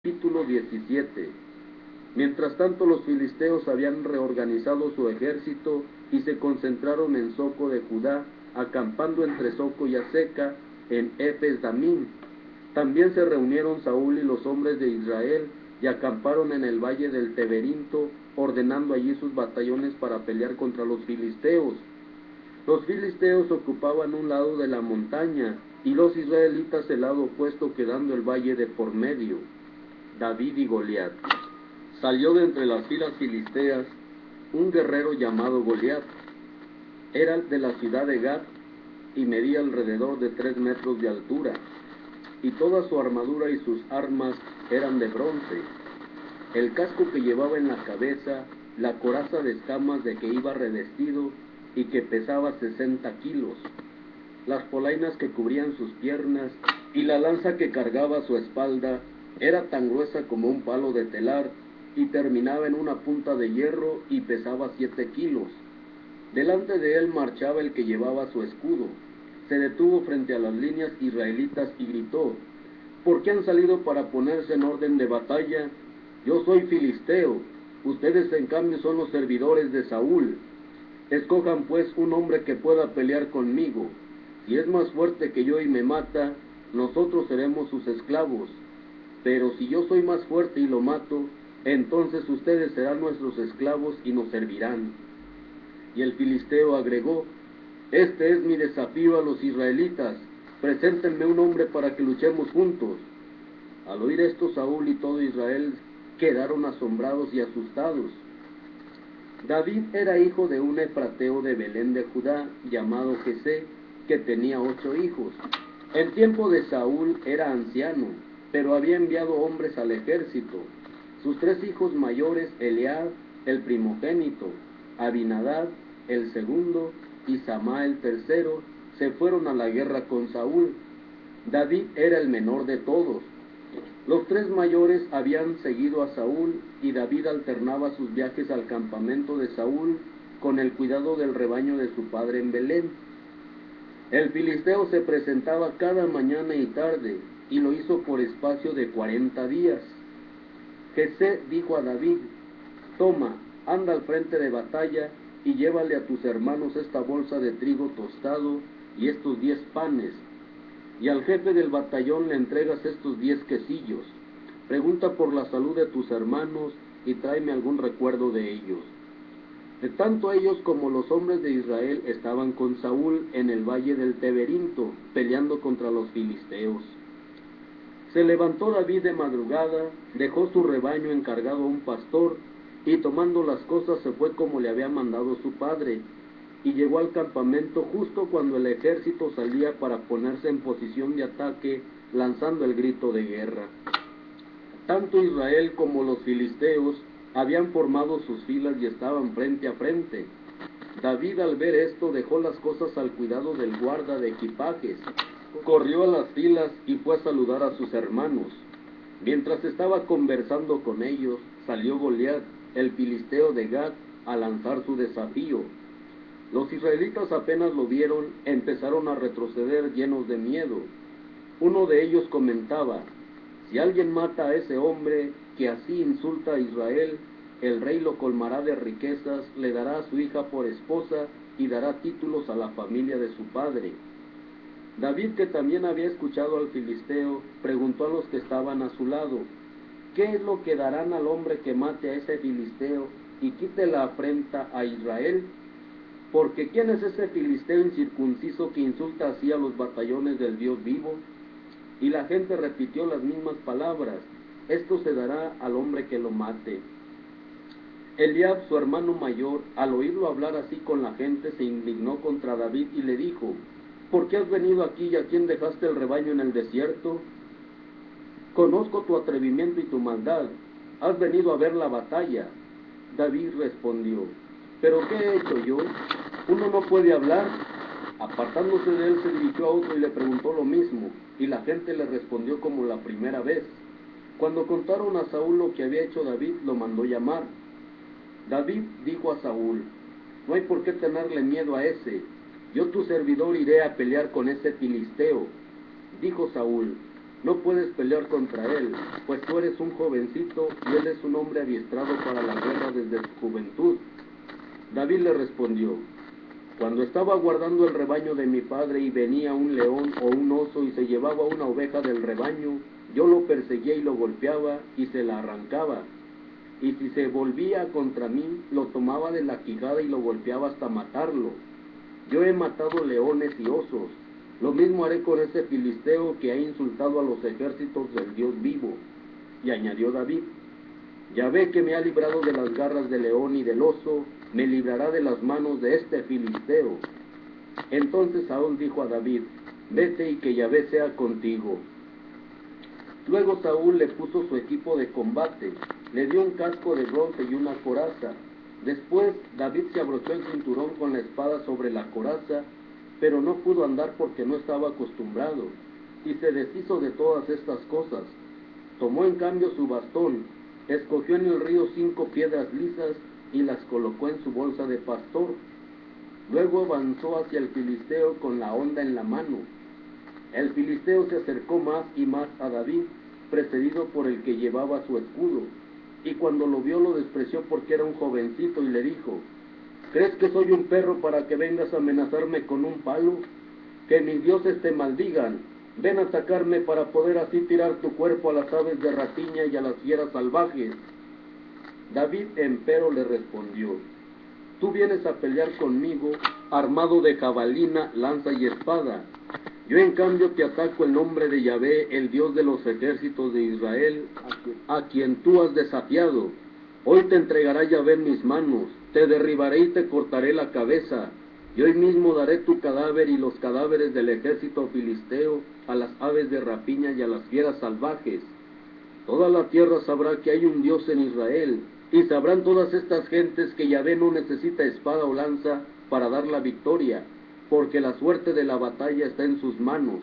Capítulo 17. Mientras tanto, los filisteos habían reorganizado su ejército y se concentraron en Soco de Judá, acampando entre Soco y Azeca, en Ephes Damim. También se reunieron Saúl y los hombres de Israel y acamparon en el valle del Teberinto, ordenando allí sus batallones para pelear contra los filisteos. Los filisteos ocupaban un lado de la montaña y los israelitas el lado opuesto, quedando el valle de por medio. David y Goliat. Salió de entre las filas filisteas un guerrero llamado Goliat. Era de la ciudad de Gat y medía alrededor de 3 metros de altura, y toda su armadura y sus armas eran de bronce. El casco que llevaba en la cabeza, la coraza de escamas de que iba revestido y que pesaba 60 kilos, las polainas que cubrían sus piernas y la lanza que cargaba a su espalda era tan gruesa como un palo de telar y terminaba en una punta de hierro y pesaba 7 kilos. Delante de él marchaba el que llevaba su escudo. Se detuvo frente a las líneas israelitas y gritó: ¿por qué han salido para ponerse en orden de batalla? Yo soy filisteo, ustedes en cambio son los servidores de Saúl. Escojan pues un hombre que pueda pelear conmigo. Si es más fuerte que yo y me mata, nosotros seremos sus esclavos. Pero si yo soy más fuerte y lo mato, entonces ustedes serán nuestros esclavos y nos servirán. Y el filisteo agregó: este es mi desafío a los israelitas, preséntenme un hombre para que luchemos juntos. Al oír esto, Saúl y todo Israel quedaron asombrados y asustados. David era hijo de un efrateo de Belén de Judá, llamado Jesé, que tenía 8 hijos. En tiempo de Saúl era anciano, pero había enviado hombres al ejército. Sus 3 hijos mayores, Eliab, el primogénito, Abinadab, el segundo, y Samá, el tercero, se fueron a la guerra con Saúl. David era el menor de todos. Los 3 mayores habían seguido a Saúl, y David alternaba sus viajes al campamento de Saúl con el cuidado del rebaño de su padre en Belén. El filisteo se presentaba cada mañana y tarde, y lo hizo por espacio de 40 días. Jesé dijo a David: toma, anda al frente de batalla, y llévale a tus hermanos esta bolsa de trigo tostado y estos 10 panes, y al jefe del batallón le entregas estos 10 quesillos. Pregunta por la salud de tus hermanos y tráeme algún recuerdo de ellos. Tanto ellos como los hombres de Israel estaban con Saúl en el valle del Teberinto, peleando contra los filisteos. Se levantó David de madrugada, dejó su rebaño encargado a un pastor, y tomando las cosas se fue como le había mandado su padre, y llegó al campamento justo cuando el ejército salía para ponerse en posición de ataque, lanzando el grito de guerra. Tanto Israel como los filisteos habían formado sus filas y estaban frente a frente. David, al ver esto, dejó las cosas al cuidado del guarda de equipajes, corrió a las filas y fue a saludar a sus hermanos. Mientras estaba conversando con ellos, salió Goliat, el filisteo de Gat, a lanzar su desafío. Los israelitas apenas lo vieron, empezaron a retroceder llenos de miedo. Uno de ellos comentaba: si alguien mata a ese hombre que así insulta a Israel, el rey lo colmará de riquezas, le dará a su hija por esposa y dará títulos a la familia de su padre. David, que también había escuchado al filisteo, preguntó a los que estaban a su lado: ¿qué es lo que darán al hombre que mate a ese filisteo y quite la afrenta a Israel? Porque ¿quién es ese filisteo incircunciso que insulta así a los batallones del Dios vivo? Y la gente repitió las mismas palabras: esto se dará al hombre que lo mate. Eliab, su hermano mayor, al oírlo hablar así con la gente, se indignó contra David y le dijo: ¿por qué has venido aquí y a quién dejaste el rebaño en el desierto? Conozco tu atrevimiento y tu maldad. Has venido a ver la batalla. David respondió: ¿pero qué he hecho yo? ¿Uno no puede hablar? Apartándose de él, se dirigió a otro y le preguntó lo mismo, y la gente le respondió como la primera vez. Cuando contaron a Saúl lo que había hecho David, lo mandó llamar. David dijo a Saúl: no hay por qué tenerle miedo a ese. Yo, tu servidor, iré a pelear con ese filisteo. Dijo Saúl: no puedes pelear contra él, pues tú eres un jovencito y él es un hombre adiestrado para la guerra desde su juventud. David le respondió: cuando estaba guardando el rebaño de mi padre y venía un león o un oso y se llevaba una oveja del rebaño, yo lo perseguía y lo golpeaba y se la arrancaba. Y si se volvía contra mí, lo tomaba de la quijada y lo golpeaba hasta matarlo. Yo he matado leones y osos. Lo mismo haré con ese filisteo que ha insultado a los ejércitos del Dios vivo. Y añadió David: Yahvé, que me ha librado de las garras del león y del oso, me librará de las manos de este filisteo. Entonces Saúl dijo a David: vete y que Yahvé sea contigo. Luego Saúl le puso su equipo de combate, le dio un casco de bronce y una coraza. Después David se abrochó el cinturón con la espada sobre la coraza, pero no pudo andar porque no estaba acostumbrado, y se deshizo de todas estas cosas. Tomó en cambio su bastón, escogió en el río 5 piedras lisas y las colocó en su bolsa de pastor. Luego avanzó hacia el filisteo con la honda en la mano. El filisteo se acercó más y más a David, precedido por el que llevaba su escudo, y cuando lo vio lo despreció porque era un jovencito y le dijo: ¿crees que soy un perro para que vengas a amenazarme con un palo? Que mis dioses te maldigan. Ven a atacarme para poder así tirar tu cuerpo a las aves de rapiña y a las fieras salvajes. David empero le respondió: tú vienes a pelear conmigo armado de jabalina, lanza y espada. Yo en cambio te ataco en nombre de Yahvé, el Dios de los ejércitos de Israel, a quien tú has desafiado. Hoy te entregará Yahvé en mis manos, te derribaré y te cortaré la cabeza, y hoy mismo daré tu cadáver y los cadáveres del ejército filisteo a las aves de rapiña y a las fieras salvajes. Toda la tierra sabrá que hay un Dios en Israel, y sabrán todas estas gentes que Yahvé no necesita espada o lanza para dar la victoria, porque la suerte de la batalla está en sus manos.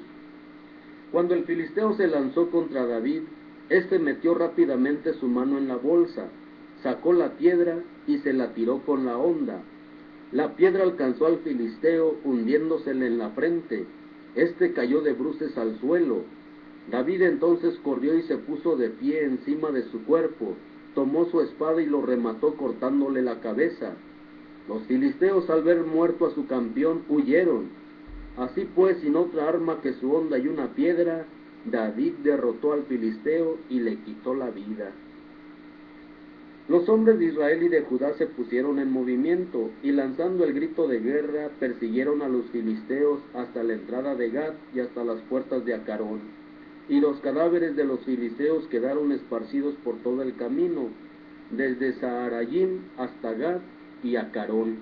Cuando el filisteo se lanzó contra David, éste metió rápidamente su mano en la bolsa, sacó la piedra y se la tiró con la honda. La piedra alcanzó al filisteo hundiéndosele en la frente. Este cayó de bruces al suelo. David entonces corrió y se puso de pie encima de su cuerpo, tomó su espada y lo remató cortándole la cabeza. Los filisteos, al ver muerto a su campeón, huyeron. Así pues, sin otra arma que su honda y una piedra, David derrotó al filisteo y le quitó la vida. Los hombres de Israel y de Judá se pusieron en movimiento, y lanzando el grito de guerra, persiguieron a los filisteos hasta la entrada de Gad y hasta las puertas de Acarón. Y los cadáveres de los filisteos quedaron esparcidos por todo el camino, desde Saharayim hasta Gad y Acarón.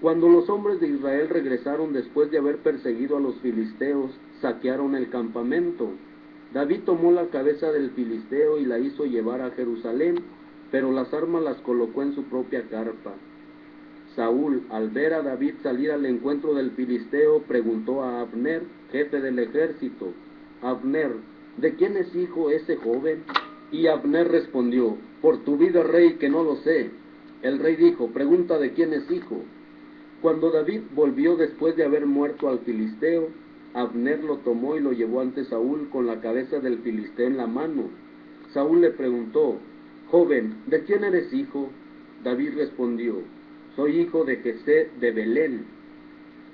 Cuando los hombres de Israel regresaron después de haber perseguido a los filisteos, saquearon el campamento. David tomó la cabeza del filisteo y la hizo llevar a Jerusalén, pero las armas las colocó en su propia carpa. Saúl, al ver a David salir al encuentro del filisteo, preguntó a Abner, jefe del ejército: Abner, ¿de quién es hijo ese joven? Y Abner respondió: por tu vida, rey, que no lo sé. El rey dijo: pregunta de quién es hijo. Cuando David volvió después de haber muerto al filisteo, Abner lo tomó y lo llevó ante Saúl con la cabeza del filisteo en la mano. Saúl le preguntó: joven, ¿de quién eres hijo? David respondió: soy hijo de Jesé de Belén.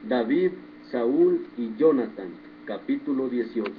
David, Saúl y Jonatán. Capítulo 18.